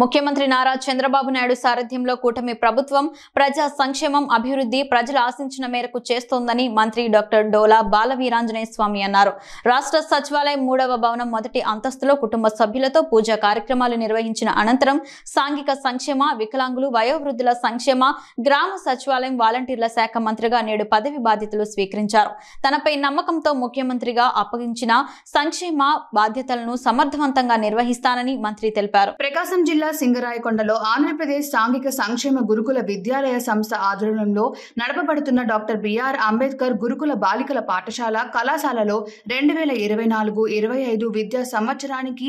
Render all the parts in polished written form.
ముఖ్యమంత్రి నారా చంద్రబాబు నాయుడు సారథ్యంలో కూటమి ప్రభుత్వం ప్రజా సంక్షేమం అభివృద్ధి ప్రజలు ఆశించిన మేరకు చేస్తోందని మంత్రి డాక్టర్ డోలా బాలవీరాంజనేయ స్వామి అన్నారు. రాష్ట్ర సచివాలయం 3వ భవనం మొదటి అంతస్తులో కుటుంబ సభ్యులతో పూజా కార్యక్రమాలు నిర్వహించిన అనంతరం సాంఘిక సంక్షేమ, వికలాంగులు, వయోవృద్ధుల సంక్షేమ, గ్రామ సచివాలయం వాలంటీర్ల శాఖ మంత్రిగా నేడు పదవి బాధ్యతలు స్వీకరించారు. తనపై నమ్మకంతో ముఖ్యమంత్రిగా అప్పగించిన సంక్షేమ బాధ్యతలను సమర్థవంతంగా నిర్వహిస్తానని మంత్రి తెలిపారు. ప్రకాశం జిల్లా సింగరాయకొండలో ఆంధ్రప్రదేశ్ సాంఘిక సంక్షేమ గురుకుల విద్యాలయ సంస్థ ఆధ్వర్యంలో నడపబడుతున్న డాక్టర్ బిఆర్ అంబేద్కర్ గురుకుల బాలికల పాఠశాల కళాశాలలో 2024-25 విద్యా సంవత్సరానికి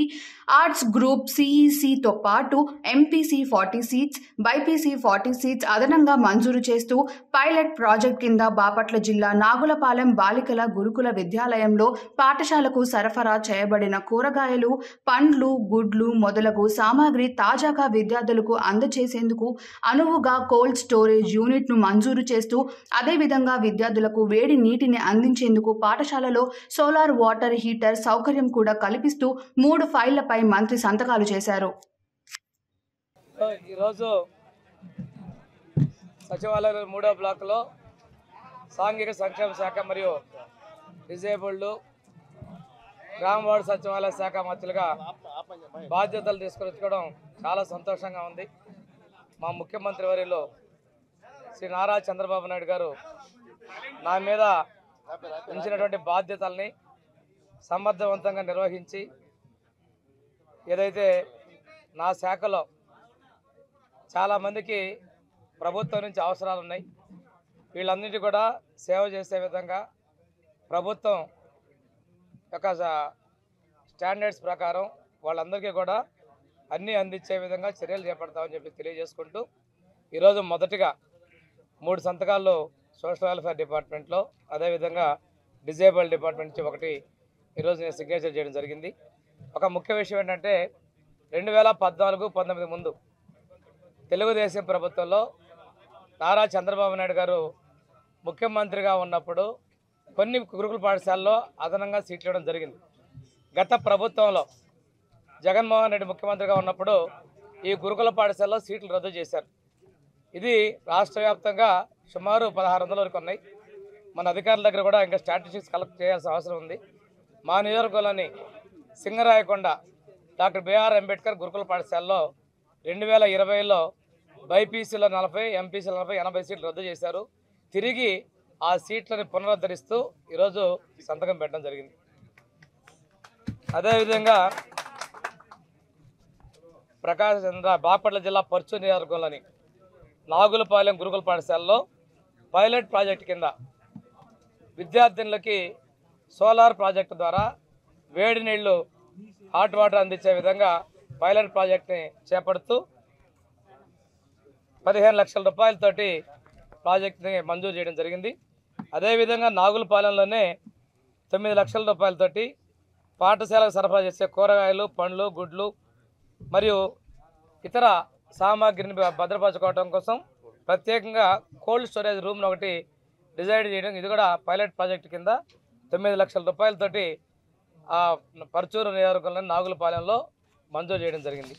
ఆర్ట్స్ గ్రూప్ సిఈసితో పాటు ఎంపీసీ 40 సీట్స్, బైపీసీ 40 సీట్స్ అదనంగా మంజూరు చేస్తూ పైలట్ ప్రాజెక్ట్ కింద బాపట్ల జిల్లా నాగులపాలెం బాలికల గురుకుల విద్యాలయంలో పాఠశాలకు సరఫరా చేయబడిన కూరగాయలు, పండ్లు, గుడ్లు మొదలగు సామాగ్రి తాజాగా విద్యార్థులకు అందజేసేందుకు అనువుగా కోల్డ్ స్టోరేజ్ యూనిట్ను మంజూరు చేస్తూ అదేవిధంగా విద్యార్థులకు వేడి నీటిని అందించేందుకు పాఠశాలలో సోలార్ వాటర్ హీటర్ సౌకర్యం కూడా కల్పిస్తూ 3 ఫైళ్లపై మంత్రి సంతకాలు చేశారు. ఈరోజు సచివాలయం 3వ బ్లాక్లో సాంఘిక సంక్షేమ శాఖ మరియు డిజేబుల్డ్ గ్రామ వార్డు సచివాలయ శాఖ మంత్రులుగా బాధ్యతలు తీసుకొచ్చుకోవడం చాలా సంతోషంగా ఉంది. మా ముఖ్యమంత్రి వర్యులు శ్రీ నారా చంద్రబాబు నాయుడు గారు నా మీద ఉంచినటువంటి బాధ్యతల్ని సమర్థవంతంగా నిర్వహించి ఏదైతే నా శాఖలో చాలామందికి ప్రభుత్వం నుంచి అవసరాలు ఉన్నాయి, వీళ్ళందరికీ కూడా సేవ చేసే విధంగా ప్రభుత్వం యొక్క స్టాండర్డ్స్ ప్రకారం వాళ్ళందరికీ కూడా అన్నీ అందించే విధంగా చర్యలు చేపడతామని చెప్పి తెలియజేసుకుంటూ ఈరోజు మొదటిగా 3 సంతకాలు సోషల్ వెల్ఫేర్ డిపార్ట్మెంట్లో, అదేవిధంగా డిజేబుల్డ్ డిపార్ట్మెంట్ నుంచి ఒకటి ఈరోజు నేను సిగ్నేచర్ చేయడం జరిగింది. ఒక ముఖ్య విషయం ఏంటంటే 2014-19 ముందు తెలుగుదేశం ప్రభుత్వంలో నారా చంద్రబాబు నాయుడు గారు ముఖ్యమంత్రిగా ఉన్నప్పుడు కొన్ని గురుకుల పాఠశాలలో అదనంగా సీట్లు ఇవ్వడం జరిగింది. గత ప్రభుత్వంలో జగన్మోహన్ రెడ్డి ముఖ్యమంత్రిగా ఉన్నప్పుడు ఈ గురుకుల పాఠశాలలో సీట్లు రద్దు చేశారు. ఇది రాష్ట్ర వ్యాప్తంగా సుమారు 1600 వరకు ఉన్నాయి. మన అధికారుల దగ్గర కూడా ఇంకా స్టాటిస్టిక్స్ కలెక్ట్ చేయాల్సిన అవసరం ఉంది. మా నియోజకవర్గంలోని సింగరాయకొండ డాక్టర్ బిఆర్ అంబేద్కర్ గురుకుల పాఠశాలలో 2020లో బైపీసీలో 40, ఎంపీసీలో 40, 80 సీట్లు రద్దు చేశారు. తిరిగి ఆ సీట్లను పునరుద్ధరిస్తూ ఈరోజు సంతకం పెట్టడం జరిగింది. అదేవిధంగా బాపట్ల జిల్లా పర్చూరు నియోజకవర్గంలోని నాగులపాలెం గురుకుల పాఠశాలలో పైలట్ ప్రాజెక్టు కింద విద్యార్థినులకి సోలార్ ప్రాజెక్టు ద్వారా వేడి నీళ్లు, హాట్ వాటర్ అందించే విధంగా పైలట్ ప్రాజెక్ట్ని చేపడుతూ 15 లక్షల రూపాయలతోటి ప్రాజెక్ట్ని మంజూరు చేయడం జరిగింది. అదేవిధంగా నాగులపాలెంలోనే 9 లక్షల రూపాయలతోటి పాఠశాలకు సరఫరా చేసే కూరగాయలు, పండ్లు, గుడ్లు మరియు ఇతర సామాగ్రిని భద్రపరచుకోవడం కోసం ప్రత్యేకంగా కోల్డ్ స్టోరేజ్ రూమ్ను ఒకటి డిజైన్ చేయడం, ఇది కూడా పైలట్ ప్రాజెక్టు కింద 9 లక్షల రూపాయలతోటి పర్చూరు నియోజకవర్గంలోని నాగులపాలెంలో మంజూరు చేయడం జరిగింది.